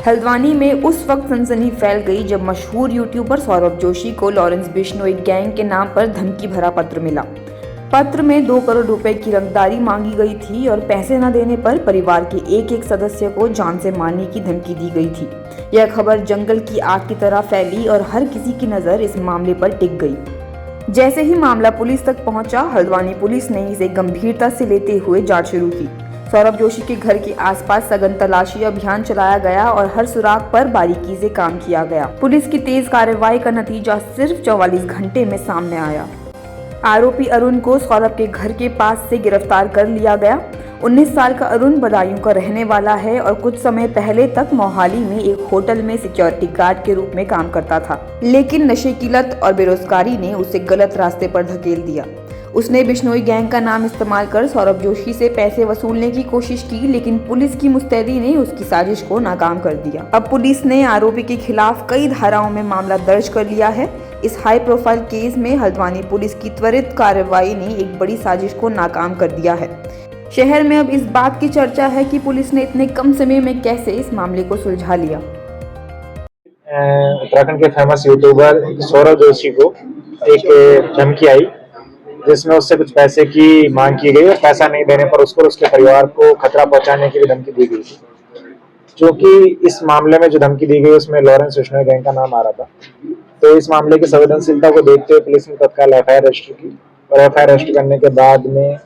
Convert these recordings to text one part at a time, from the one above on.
हल्द्वानी में उस वक्त सनसनी फैल गई जब मशहूर यूट्यूबर सौरभ जोशी को लॉरेंस बिश्नोई गैंग के नाम पर धमकी भरा पत्र मिला। पत्र में 2 करोड़ रुपए की रंगदारी मांगी गई थी और पैसे न देने पर परिवार के एक सदस्य को जान से मारने की धमकी दी गई थी। यह खबर जंगल की आग की तरह फैली और हर किसी की नज़र इस मामले पर टिक गई। जैसे ही मामला पुलिस तक पहुंचा, हल्द्वानी पुलिस ने इसे गंभीरता से लेते हुए जांच शुरू की। सौरभ जोशी के घर के आसपास सघन तलाशी अभियान चलाया गया और हर सुराग पर बारीकी से काम किया गया। पुलिस की तेज कार्रवाई का नतीजा सिर्फ 44 घंटे में सामने आया। आरोपी अरुण को सौरभ के घर के पास से गिरफ्तार कर लिया गया। 19 साल का अरुण बदायूं का रहने वाला है और कुछ समय पहले तक मोहाली में एक होटल में सिक्योरिटी गार्ड के रूप में काम करता था, लेकिन नशे की लत और बेरोजगारी ने उसे गलत रास्ते पर धकेल दिया। उसने बिश्नोई गैंग का नाम इस्तेमाल कर सौरभ जोशी से पैसे वसूलने की कोशिश की, लेकिन पुलिस की मुस्तैदी ने उसकी साजिश को नाकाम कर दिया। अब पुलिस ने आरोपी के खिलाफ कई धाराओं में मामला दर्ज कर लिया है। इस हाई प्रोफाइल केस में हल्द्वानी पुलिस की त्वरित कार्रवाई ने एक बड़ी साजिश को नाकाम कर दिया है। शहर में अब इस बात की चर्चा है कि पुलिस ने इतने कम समय में कैसे इस मामले को सुलझा लिया। उत्तराखंड के फेमस यूट्यूबर सौरभ जोशी को एक धमकी आई जिसमें उससे कुछ पैसे की मांग की गई और पैसा नहीं देने पर उसको और उसके परिवार को खतरा पहुंचाने की भी धमकी दी गई थी। क्योंकि इस मामले में जो धमकी दी गई उसमें लॉरेंस बिश्नोई गैंग का नाम आ रहा था, तो इस मामले की संवेदनशीलता को देखते हुए पुलिस ने तत्काल एफआईआर रजिस्टर की और एफआईआर रजिस्टर करने के बाद में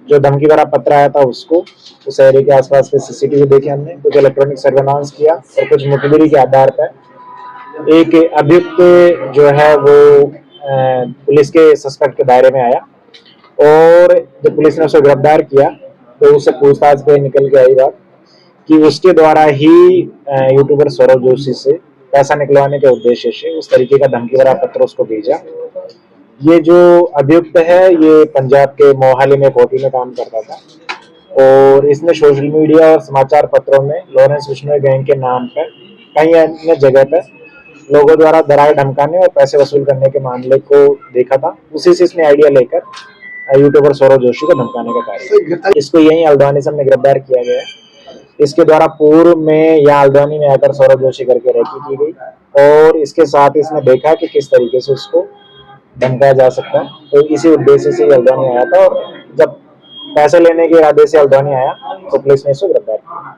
जो धमकी भरा पत्र आया था उसको उस एरिया के आसपास के सीसीटीवी देखे हमने, कुछ इलेक्ट्रॉनिक सर्वेलांस किया और कुछ मुखबिरी के आधार पर एक अभियुक्त जो है वो पुलिस के सस्पेक्ट के दायरे में आया और जब पुलिस ने उसे गिरफ्तार किया तो उससे पूछताछ पे निकल के आई बात कि उसके द्वारा ही यूट्यूबर सौरभ जोशी से पैसा निकलवाने के उद्देश्य से उस तरीके का धमकी भरा पत्र उसको भेजा। ये जो अभियुक्त है ये पंजाब के मोहाली में होटल में काम करता था और इसने सोशल मीडिया और समाचार पत्रों में लॉरेंस बिश्नोई गैंग के नाम पर कई अन्य जगह पर लोगों द्वारा डराए धमकाने और पैसे वसूल करने के मामले को देखा था। उसी से इसने आइडिया लेकर यूट्यूबर सौरभ जोशी को धमकाने का कार्य, इसको यही हल्द्वानी से हमने गिरफ्तार किया गया है। इसके द्वारा पूर्व में यहाँ हल्द्वानी में आकर सौरभ जोशी करके रेकी की गई और इसके साथ इसने देखा कि किस तरीके से उसको धमकाया जा सकता है, तो इसी उद्देश्य से हल्द्वानी आया था और जब पैसे लेने के इरादे से हल्द्वानी आया तो पुलिस ने इसको गिरफ्तार किया।